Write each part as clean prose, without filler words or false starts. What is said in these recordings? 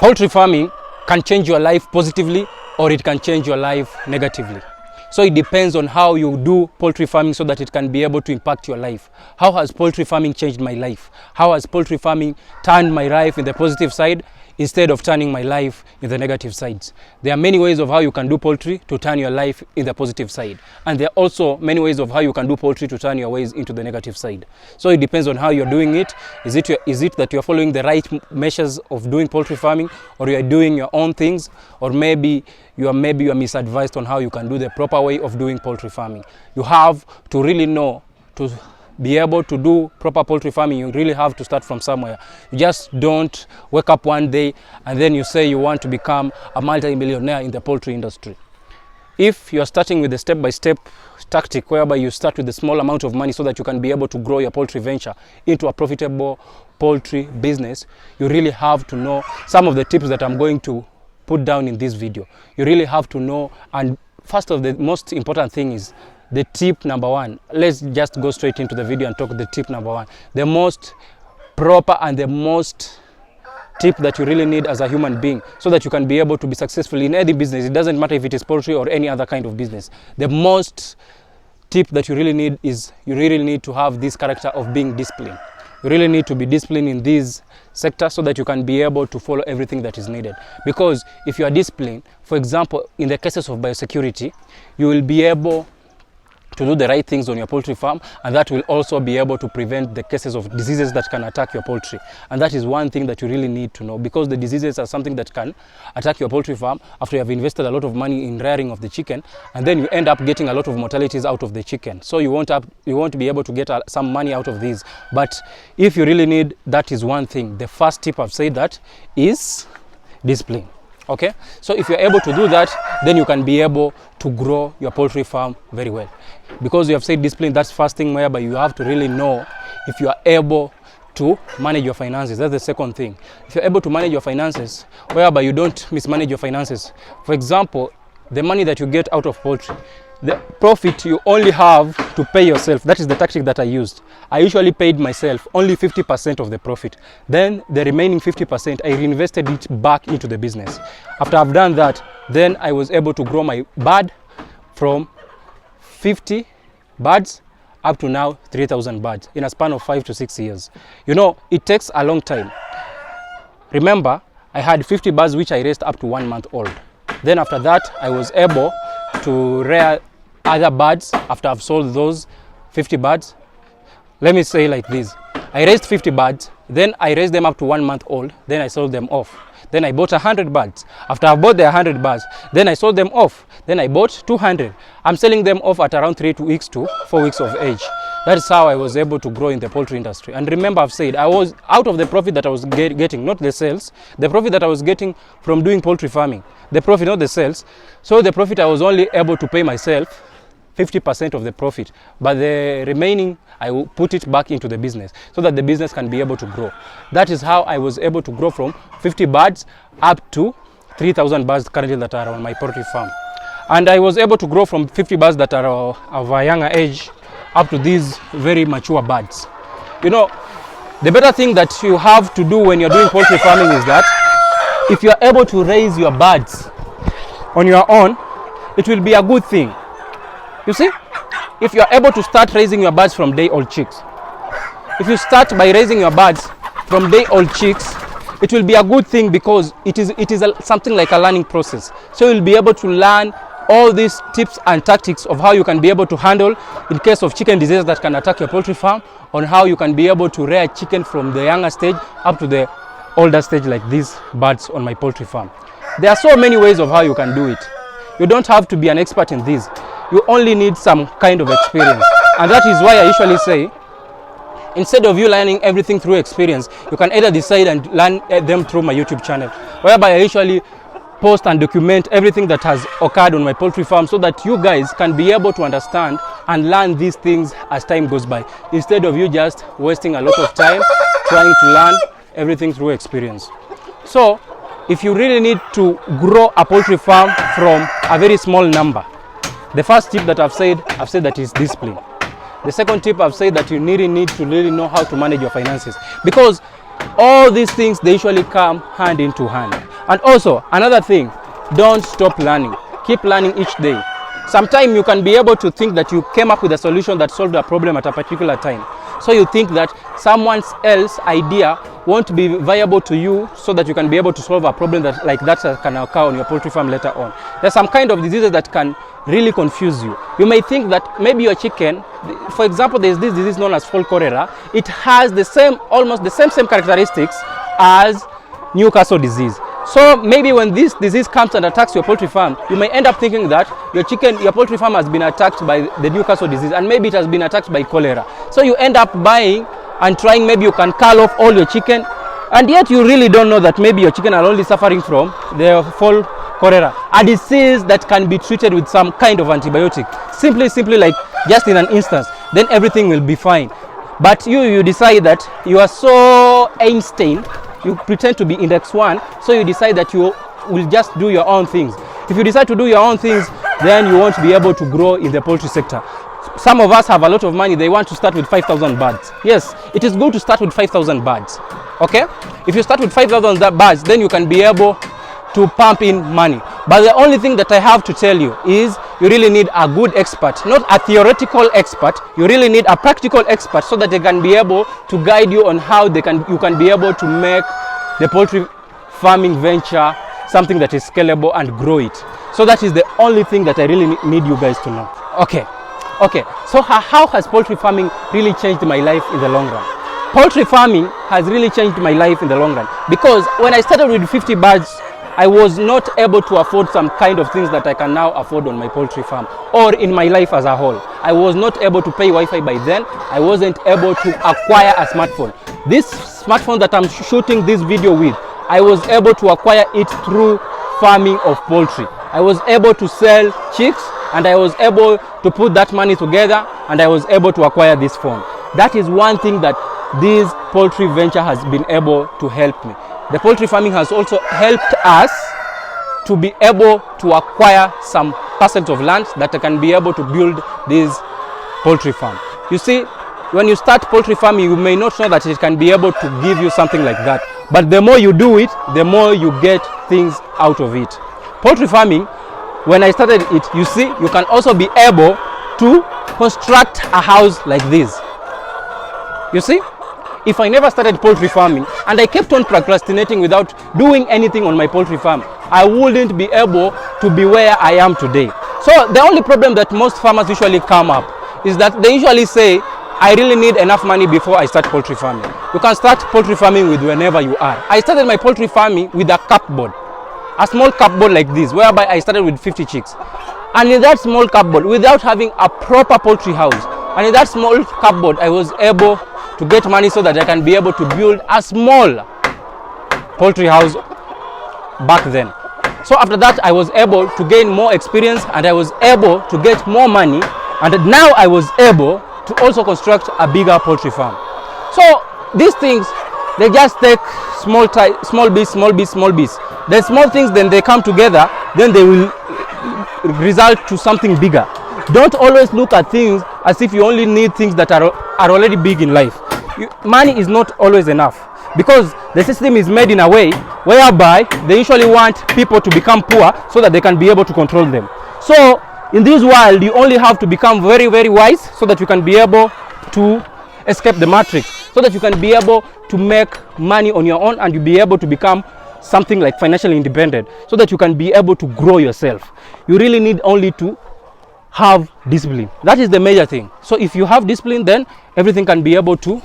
Poultry farming can change your life positively or it can change your life negatively. So it depends on how you do poultry farming so that it can be able to impact your life. How has poultry farming changed my life? How has poultry farming turned my life in the positive side instead of turning my life in the negative sides? There are many ways of how you can do poultry to turn your life in the positive side. And there are also many ways of how you can do poultry to turn your ways into the negative side. So it depends on how you're doing it. Is it that you're following the right measures of doing poultry farming, or you're doing your own things, or maybe you are misadvised on how you can do the proper way of doing poultry farming. You have to really know, to be able to do proper poultry farming, you really have to start from somewhere. You just don't wake up one day and then you say you want to become a multi-millionaire in the poultry industry. If you're starting with a step-by-step tactic whereby you start with a small amount of money so that you can be able to grow your poultry venture into a profitable poultry business, you really have to know some of the tips that I'm going to put down in this video. You really have to know, and first of the most important thing is the tip number one. Let's just go straight into the video and talk the tip number one. The most proper and the most tip that you really need as a human being so that you can be able to be successful in any business. It doesn't matter if it is poultry or any other kind of business. The most tip that you really need is you really need to have this character of being disciplined. You really need to be disciplined in this sector so that you can be able to follow everything that is needed. Because if you are disciplined, for example, in the cases of biosecurity, you will be able to do the right things on your poultry farm, and that will also be able to prevent the cases of diseases that can attack your poultry. And that is one thing that you really need to know, because the diseases are something that can attack your poultry farm after you have invested a lot of money in rearing of the chicken, and then you end up getting a lot of mortalities out of the chicken. So you won't be able to get some money out of these. But if you really need, that is one thing. The first tip I've said that is discipline. Okay, so if you're able to do that, then you can be able to grow your poultry farm very well. Because you have said discipline, that's first thing whereby you have to really know if you are able to manage your finances. That's the second thing. If you're able to manage your finances, whereby you don't mismanage your finances. For example, the money that you get out of poultry, the profit you only have to pay yourself. That is the tactic that I used. I usually paid myself only 50% of the profit. Then the remaining 50%, I reinvested it back into the business. After I've done that, then I was able to grow my bird from 50 birds up to now 3,000 birds in a span of 5 to 6 years. You know, it takes a long time. Remember, I had 50 birds which I raised up to 1 month old. Then after that, I was able to rear other birds after I've sold those 50 birds. Let me say like this. I raised 50 birds, then I raised them up to 1 month old, then I sold them off. Then I bought 100 birds. After I bought the 100 birds, then I sold them off. Then I bought 200. I'm selling them off at around 3 weeks to 4 weeks of age. That is how I was able to grow in the poultry industry. And remember, I've said I was out of the profit that I was getting, not the sales, the profit that I was getting from doing poultry farming, the profit, not the sales. So the profit I was only able to pay myself 50% of the profit, but the remaining I will put it back into the business so that the business can be able to grow. That is how I was able to grow from 50 birds up to 3,000 birds currently that are on my poultry farm. And I was able to grow from 50 birds that are of a younger age up to these very mature birds. You know, the better thing that you have to do when you're doing poultry farming is that if you're able to raise your birds on your own, it will be a good thing. You see, if you're able to start raising your birds from day-old chicks, if you start by raising your birds from day-old chicks, it will be a good thing because it is something like a learning process. So you'll be able to learn all these tips and tactics of how you can be able to handle in case of chicken diseases that can attack your poultry farm, on how you can be able to rear chicken from the younger stage up to the older stage like these birds on my poultry farm. There are so many ways of how you can do it. You don't have to be an expert in this. You only need some kind of experience. And that is why I usually say, instead of you learning everything through experience, you can either decide and learn them through my YouTube channel, whereby I usually post and document everything that has occurred on my poultry farm so that you guys can be able to understand and learn these things as time goes by, instead of you just wasting a lot of time trying to learn everything through experience. So if you really need to grow a poultry farm from a very small number, the first tip that I've said that is discipline. The second tip I've said that you need to really know how to manage your finances, because all these things, they usually come hand into hand. And also another thing, don't stop learning. Keep learning each day. Sometimes you can be able to think that you came up with a solution that solved a problem at a particular time. So you think that someone else's idea won't be viable to you, so that you can be able to solve a problem that like that can occur on your poultry farm later on. There's some kind of diseases that can really confuse you. You may think that maybe your chicken, for example, there's this disease known as fall cholera. It has the same, almost the same characteristics as Newcastle disease. So maybe when this disease comes and attacks your poultry farm, you may end up thinking that your poultry farm has been attacked by the Newcastle disease, and maybe it has been attacked by cholera. So you end up buying and trying, maybe you can cull off all your chicken, and yet you really don't know that maybe your chicken are only suffering from the fall cholera, a disease that can be treated with some kind of antibiotic. Simply like just in an instance, then everything will be fine. But you decide that you are so Einstein, you pretend to be index 1, so you decide that you will just do your own things. If you decide to do your own things, then you won't be able to grow in the poultry sector. Some of us have a lot of money, they want to start with 5,000 birds. Yes, it is good to start with 5,000 birds. Okay? If you start with 5,000 birds, then you can be able to pump in money. But the only thing that I have to tell you is you really need a good expert, not a theoretical expert. You really need a practical expert, so that they can be able to guide you on how you can be able to make the poultry farming venture something that is scalable and grow it. So that is the only thing that I really need you guys to know. Okay, so how has poultry farming really changed my life in the long run? Poultry farming has really changed my life in the long run, because when I started with 50 birds, I was not able to afford some kind of things that I can now afford on my poultry farm or in my life as a whole. I was not able to pay Wi-Fi by then. I wasn't able to acquire a smartphone. This smartphone that I'm shooting this video with, I was able to acquire it through farming of poultry. I was able to sell chicks, and I was able to put that money together, and I was able to acquire this phone. That is one thing that this poultry venture has been able to help me. The poultry farming has also helped us to be able to acquire some parcels of land that can be able to build this poultry farm. You see, when you start poultry farming, you may not know that it can be able to give you something like that. But the more you do it, the more you get things out of it. Poultry farming, when I started it, you see, you can also be able to construct a house like this. You see? If I never started poultry farming and I kept on procrastinating without doing anything on my poultry farm, I wouldn't be able to be where I am today. So the only problem that most farmers usually come up is that they usually say, I really need enough money before I start poultry farming. You can start poultry farming with whenever you are. I started my poultry farming with a cupboard, a small cupboard like this, whereby I started with 50 chicks. And in that small cupboard, without having a proper poultry house, and in that small cupboard, I was able to get money so that I can be able to build a small poultry house back then. So after that, I was able to gain more experience, and I was able to get more money, and now I was able to also construct a bigger poultry farm. So these things, they just take small bits. The small things, then they come together, then they will result to something bigger. Don't always look at things as if you only need things that are already big in life. Money is not always enough, because the system is made in a way whereby they usually want people to become poor so that they can be able to control them. So in this world, you only have to become very, very wise so that you can be able to escape the matrix, so that you can be able to make money on your own, and you be able to become something like financially independent, so that you can be able to grow yourself. You really need only to have discipline. That is the major thing. So if you have discipline, then everything can be able to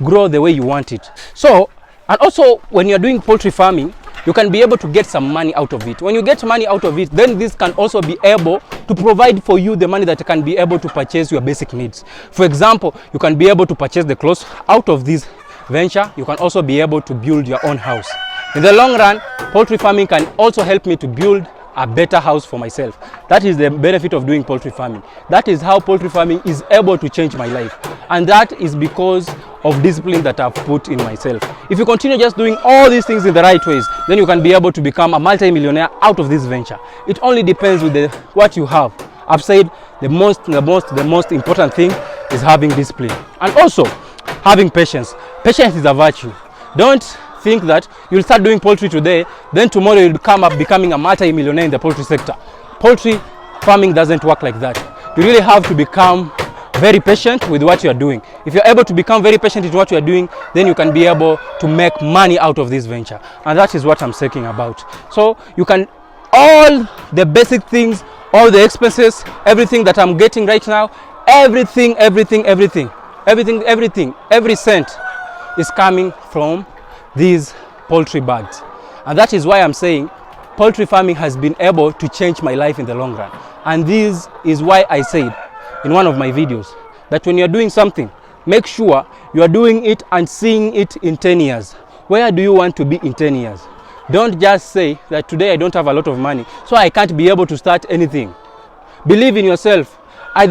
grow the way you want it. So, and also when you're doing poultry farming, you can be able to get some money out of it. When you get money out of it, then this can also be able to provide for you the money that can be able to purchase your basic needs. For example, you can be able to purchase the clothes out of this venture. You can also be able to build your own house. In the long run, poultry farming can also help me to build a better house for myself. That is the benefit of doing poultry farming. That is how poultry farming is able to change my life. And that is because of discipline that I've put in myself. If you continue just doing all these things in the right ways, then you can be able to become a multi-millionaire out of this venture. It only depends with what you have. I've said the most important thing is having discipline, and also having patience. Patience is a virtue. Don't think that you'll start doing poultry today, then tomorrow you'll come up becoming a multi-millionaire in the poultry sector. Poultry farming doesn't work like that. You really have to become very patient with what you are doing. If you're able to become very patient with what you are doing, then you can be able to make money out of this venture. And that is what I'm talking about. So you can, all the basic things, all the expenses, everything that I'm getting right now, every cent is coming from these poultry birds. And that is why I'm saying poultry farming has been able to change my life in the long run. And this is why I said in one of my videos that when you're doing something, make sure you are doing it and seeing it in 10 years. Where do you want to be in 10 years? Don't just say that today I don't have a lot of money, so I can't be able to start anything. Believe in yourself. I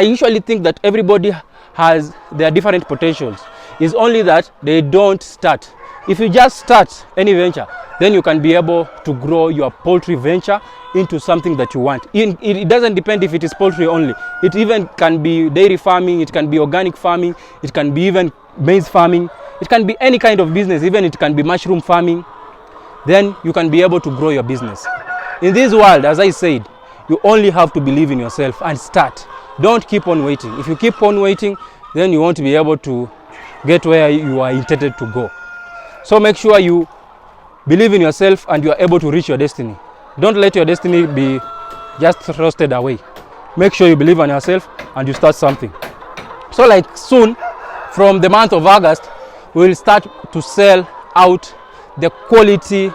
usually think that everybody has their different potentials. It's only that they don't start. If you just start any venture, then you can be able to grow your poultry venture into something that you want. It doesn't depend if it is poultry only. It even can be dairy farming, it can be organic farming, it can be even maize farming, it can be any kind of business, even it can be mushroom farming. Then you can be able to grow your business. In this world, as I said, you only have to believe in yourself and start. Don't keep on waiting. If you keep on waiting, then you won't be able to get where you are intended to go. So make sure you believe in yourself and you are able to reach your destiny. Don't let your destiny be just thrusted away. Make sure you believe in yourself and you start something. So like soon, from the month of August, we'll start to sell out the quality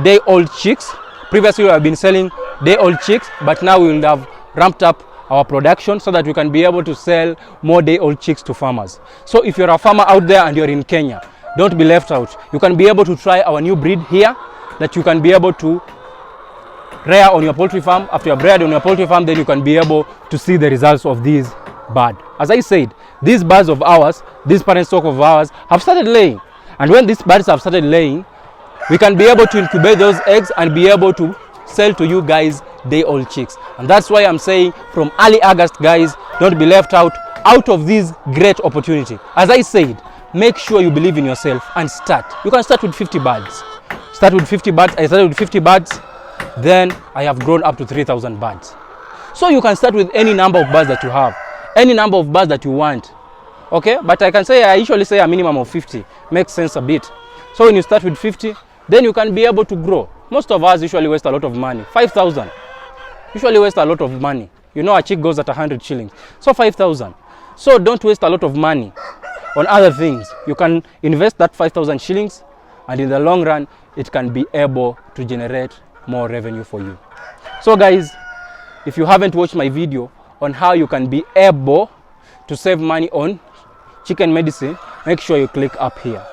day-old chicks. Previously we have been selling day-old chicks, but now we will have ramped up our production so that we can be able to sell more day-old chicks to farmers. So if you're a farmer out there and you're in Kenya, don't be left out. You can be able to try our new breed here that you can be able to rear on your poultry farm. After you're bred on your poultry farm, then you can be able to see the results of these birds. As I said, these birds of ours, these parent stock of ours have started laying. And when these birds have started laying, we can be able to incubate those eggs and be able to sell to you guys day-old chicks. And that's why I'm saying from early August, guys, don't be left out of this great opportunity. As I said, make sure you believe in yourself and start. You can start with 50 birds. Start with 50 birds. I started with 50 birds. Then I have grown up to 3,000 birds. So you can start with any number of birds that you have, any number of birds that you want. Okay, but I usually say a minimum of 50. Makes sense a bit. So when you start with 50, then you can be able to grow. Most of us usually waste a lot of money. 5,000. Usually waste a lot of money. You know, a chick goes at 100 shillings. So 5,000. So don't waste a lot of money on other things. You can invest that 5,000 shillings and in the long run, it can be able to generate more revenue for you. So guys, if you haven't watched my video on how you can be able to save money on chicken medicine, make sure you click up here.